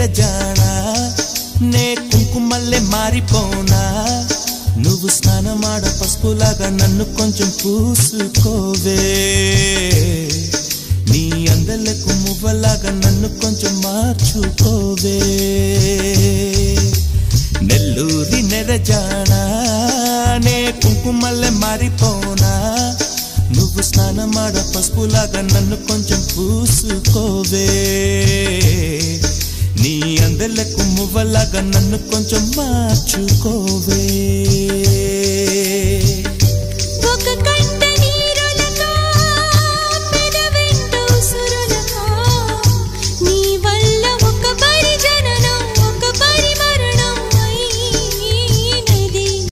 నెరజానా నే కుంకుమల్లే మారిపోనా నువ్వు స్నానమాడ పసుపులాగా నన్ను కొంచెం పూసుకోవే నీ అందలకు మువ్వలాగా నన్ను కొంచెం మార్చుకోవే నెల్లూరి నెరజానా నే కుంకుమల్లే మారిపోనా నువ్వు స్నానమాడ పసుపులాగా నన్ను కొంచెం పూసుకోవే నీ అందలకు మువ్వలాగా నన్ను కొంచెం మార్చుకోవే